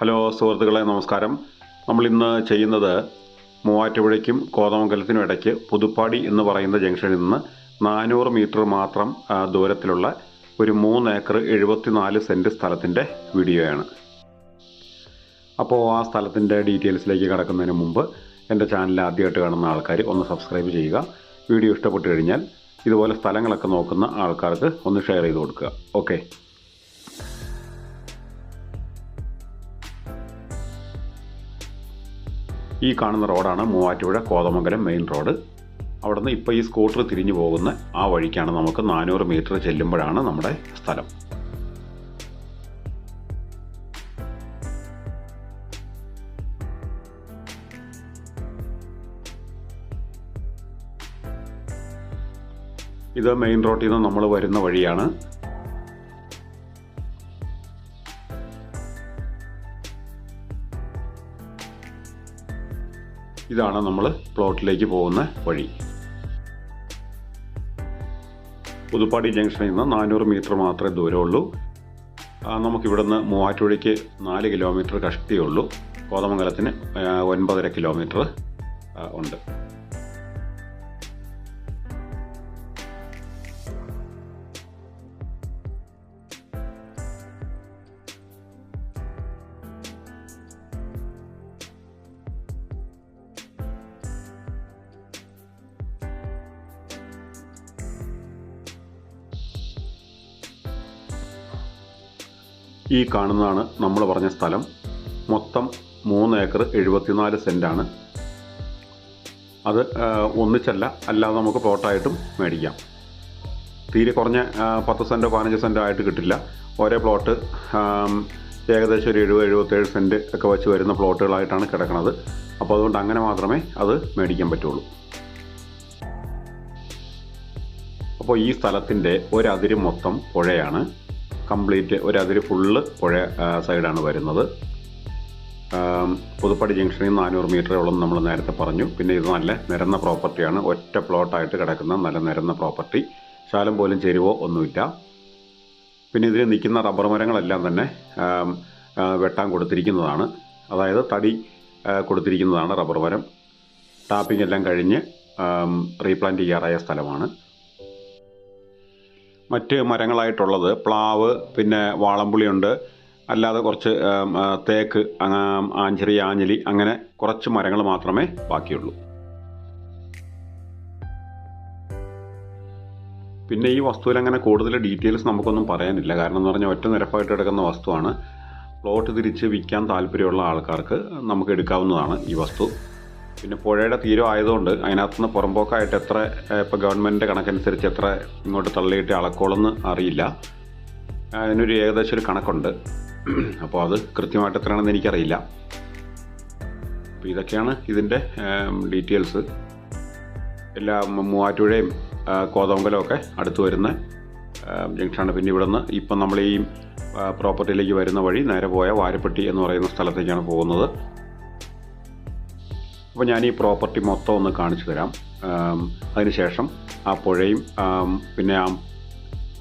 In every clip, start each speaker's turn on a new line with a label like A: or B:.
A: Hello സുഹൃത്തുക്കളെ, നമസ്കാരം. നമ്മളിന്ന് ചെയ്യുന്നത് മൂവാറ്റുപുഴയ്ക്കും കോതമംഗലത്തിനും ഇടയ്ക്ക് പുതുപ്പാടി എന്ന് പറയുന്ന ജംഗ്ഷനിൽ നിന്ന് 400 മീറ്റർ മാത്രം ദൂരത്തിലുള്ള ഒരു 3 ഏക്കർ 74 സെൻറ്റ് സ്ഥലത്തിൻ്റെ വീഡിയോയാണ്. അപ്പോൾ ആ സ്ഥലത്തിൻ്റെ ഡീറ്റെയിൽസിലേക്ക് കടക്കുന്നതിന് മുമ്പ് എൻ്റെ ചാനൽ ആദ്യമായിട്ട് കാണുന്ന ആൾക്കാർ ഒന്ന് സബ്സ്ക്രൈബ് ചെയ്യുക. വീഡിയോ ഇഷ്ടപ്പെട്ട് കഴിഞ്ഞാൽ ഇതുപോലെ സ്ഥലങ്ങളൊക്കെ നോക്കുന്ന ആൾക്കാർക്ക് ഒന്ന് ഷെയർ ചെയ്ത് കൊടുക്കുക. ഓക്കെ. ഈ കാണുന്ന റോഡാണ് മൂവാറ്റുപുഴ കോതമംഗലം മെയിൻ റോഡ്. അവിടെ നിന്ന് ഇപ്പോൾ ഈ സ്കൂട്ടർ തിരിഞ്ഞു പോകുന്ന ആ വഴിക്കാണ് നമുക്ക് 400 മീറ്റർ ചെല്ലുമ്പോഴാണ് നമ്മുടെ സ്ഥലം. ഇത് മെയിൻ റോഡിൽ നിന്ന് നമ്മൾ വരുന്ന വഴിയാണ്. ഇതാണ് നമ്മൾ പ്ലോട്ടിലേക്ക് പോകുന്ന വഴി. പുതുപ്പാടി ജംഗ്ഷനിൽ നിന്ന് 400 മീറ്റർ മാത്രമേ ദൂരമുള്ളൂ. നമുക്കിവിടെ നിന്ന് മൂവാറ്റുപുഴയ്ക്ക് 4 കിലോമീറ്റർ കഷ്ടിയുള്ളൂ. കോതമംഗലത്തിന് 9.5 കിലോമീറ്റർ ഉണ്ട്. ഈ കാണുന്നതാണ് നമ്മൾ പറഞ്ഞ സ്ഥലം. മൊത്തം 3 ഏക്കർ 74 സെൻറ്റാണ്. അത് ഒന്നിച്ചല്ല, അല്ലാതെ നമുക്ക് പ്ലോട്ടായിട്ടും മേടിക്കാം. തീരെ കുറഞ്ഞ 10 സെൻറ്റോ 15 സെൻറ്റോ ആയിട്ട് കിട്ടില്ല. ഓരോ പ്ലോട്ട് ഏകദേശം ഒരു 70-77 സെൻറ്റ് ഒക്കെ വെച്ച് വരുന്ന പ്ലോട്ടുകളായിട്ടാണ് കിടക്കുന്നത്. അപ്പോൾ അതുകൊണ്ട് അങ്ങനെ മാത്രമേ അത് മേടിക്കാൻ പറ്റുള്ളൂ. അപ്പോൾ ഈ സ്ഥലത്തിൻ്റെ ഒരതിര് മൊത്തം പുഴയാണ്. കംപ്ലീറ്റ് ഒരതിര് ഫുള്ള് പുഴ സൈഡാണ് വരുന്നത്. പുതുപ്പാടി ജംഗ്ഷനിൽ 400 മീറ്ററോളം നമ്മൾ നേരത്തെ പറഞ്ഞു. പിന്നെ ഇത് നല്ല നിരന്ന പ്രോപ്പർട്ടിയാണ്. ഒറ്റ പ്ലോട്ടായിട്ട് കിടക്കുന്ന നല്ല നിരന്ന പ്രോപ്പർട്ടി. ശാലം പോലും ചെരുവോ ഒന്നുമില്ല. പിന്നെ ഇതിൽ നിൽക്കുന്ന റബ്ബർ മരങ്ങളെല്ലാം തന്നെ വെട്ടാൻ കൊടുത്തിരിക്കുന്നതാണ്. അതായത് തടി കൊടുത്തിരിക്കുന്നതാണ് റബ്ബർ മരം. ടാപ്പിംഗ് എല്ലാം കഴിഞ്ഞ് റീപ്ലാന്റ് ചെയ്യാറായ സ്ഥലമാണ്. മറ്റ് മരങ്ങളായിട്ടുള്ളത് പ്ലാവ്, പിന്നെ വാളംപുളിയുണ്ട്. അല്ലാതെ കുറച്ച് തേക്ക്, ആഞ്ചിറി, ആഞ്ഞിലി, അങ്ങനെ കുറച്ച് മരങ്ങൾ മാത്രമേ ബാക്കിയുള്ളൂ. പിന്നെ ഈ വസ്തുവിൽ അങ്ങനെ കൂടുതൽ ഡീറ്റെയിൽസ് നമുക്കൊന്നും പറയാനില്ല. കാരണം എന്ന് പറഞ്ഞാൽ ഒറ്റ നിരപ്പായിട്ട് കിടക്കുന്ന വസ്തുവാണ്. പ്ലോട്ട് തിരിച്ച് വിൽക്കാൻ താല്പര്യമുള്ള ആൾക്കാർക്ക് നമുക്ക് എടുക്കാവുന്നതാണ് ഈ വസ്തു. പിന്നെ പുഴയുടെ തീരം ആയതുകൊണ്ട് അതിനകത്തുനിന്ന് പുറമ്പോക്കായിട്ട് എത്ര ഇപ്പോൾ ഗവൺമെൻറ്റിൻ്റെ കണക്കനുസരിച്ച് എത്ര ഇങ്ങോട്ട് തള്ളിയിട്ട് അളക്കോളെന്ന് അറിയില്ല. അതിനൊരു ഏകദേശം ഒരു കണക്കുണ്ട്. അപ്പോൾ അത് കൃത്യമായിട്ട് എത്രയാണെന്ന് എനിക്കറിയില്ല. അപ്പോൾ ഇതൊക്കെയാണ് ഇതിൻ്റെ ഡീറ്റെയിൽസ്. എല്ലാ മൂവാറ്റുപുഴയും കോതമംഗലവും ഒക്കെ അടുത്ത് വരുന്ന ജംഗ്ഷനാണ്. പിന്നെ ഇവിടെ നിന്ന് ഇപ്പം നമ്മൾ ഈ പ്രോപ്പർട്ടിയിലേക്ക് വരുന്ന വഴി നേരെ പോയ വാരപ്പെട്ടി എന്ന് പറയുന്ന സ്ഥലത്തേക്കാണ് പോകുന്നത്. അപ്പോൾ ഞാൻ ഈ പ്രോപ്പർട്ടി മൊത്തം ഒന്ന് കാണിച്ചു തരാം. അതിനുശേഷം ആ പുഴയും പിന്നെ ആ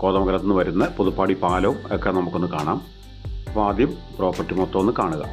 A: കോതമംഗലത്ത് നിന്ന് വരുന്ന പുതുപ്പാടി പാലവും ഒക്കെ നമുക്കൊന്ന് കാണാം. അപ്പോൾ ആദ്യം പ്രോപ്പർട്ടി മൊത്തം ഒന്ന് കാണുക.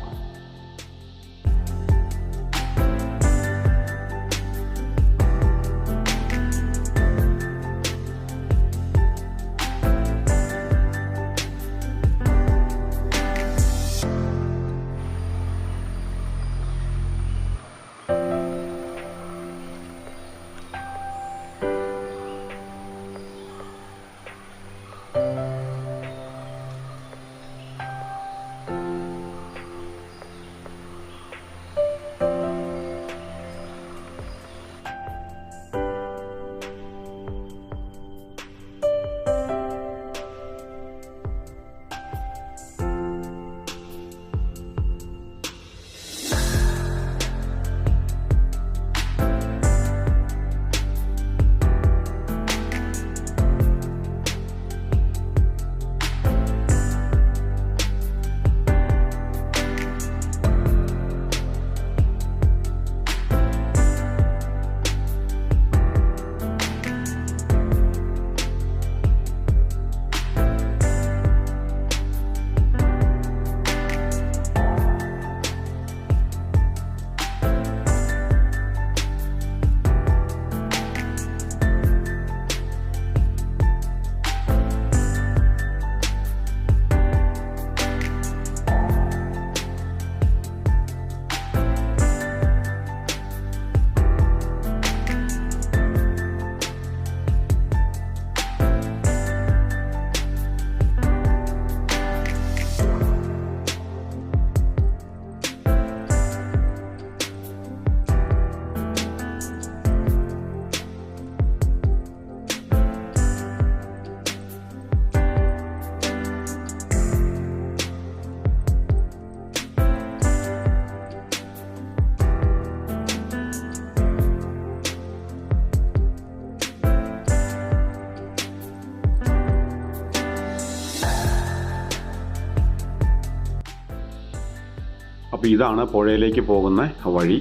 A: അപ്പോൾ ഇതാണ് പുഴയിലേക്ക് പോകുന്ന വഴി.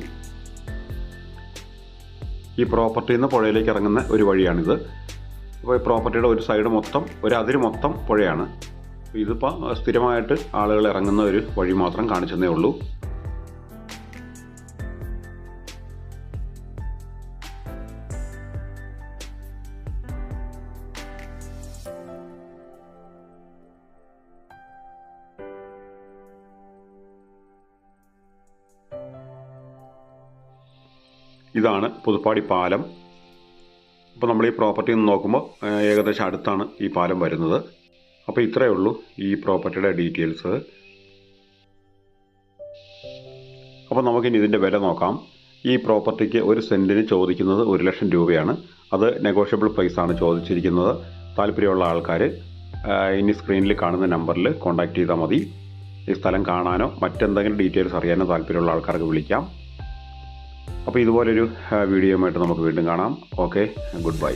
A: ഈ പ്രോപ്പർട്ടിയിൽ നിന്ന് പുഴയിലേക്ക് ഇറങ്ങുന്ന ഒരു വഴിയാണിത്. അപ്പോൾ ഈ പ്രോപ്പർട്ടിയുടെ ഒരു സൈഡ് മൊത്തം, ഒരു അതിര് മൊത്തം പുഴയാണ്. ഇതിപ്പോൾ സ്ഥിരമായിട്ട് ആളുകൾ ഇറങ്ങുന്ന ഒരു വഴി മാത്രം കാണിച്ചെന്നേ ഉള്ളൂ. ഇതാണ് പുതുപ്പാടി പാലം. അപ്പോൾ നമ്മൾ ഈ പ്രോപ്പർട്ടിയിൽ നിന്ന് നോക്കുമ്പോൾ ഏകദേശം അടുത്താണ് ഈ പാലം വരുന്നത്. അപ്പോൾ ഇത്രയേ ഉള്ളൂ ഈ പ്രോപ്പർട്ടിയുടെ ഡീറ്റെയിൽസ്. അപ്പോൾ നമുക്കിനി ഇതിൻ്റെ വില നോക്കാം. ഈ പ്രോപ്പർട്ടിക്ക് ഒരു സെൻറ്റിന് ചോദിക്കുന്നത് 1 ലക്ഷം രൂപയാണ്. അത് നെഗോഷ്യബിൾ പ്രൈസാണ് ചോദിച്ചിരിക്കുന്നത്. താല്പര്യമുള്ള ആൾക്കാർ ഇനി സ്ക്രീനിൽ കാണുന്ന നമ്പറിൽ കോൺടാക്റ്റ് ചെയ്താൽ മതി. ഈ സ്ഥലം കാണാനോ മറ്റെന്തെങ്കിലും ഡീറ്റെയിൽസ് അറിയാനോ താല്പര്യമുള്ള ആൾക്കാർക്ക് വിളിക്കാം. അപ്പോൾ ഇതുപോലൊരു വീഡിയോയുമായിട്ട് നമുക്ക് വീണ്ടും കാണാം. Okay, good bye.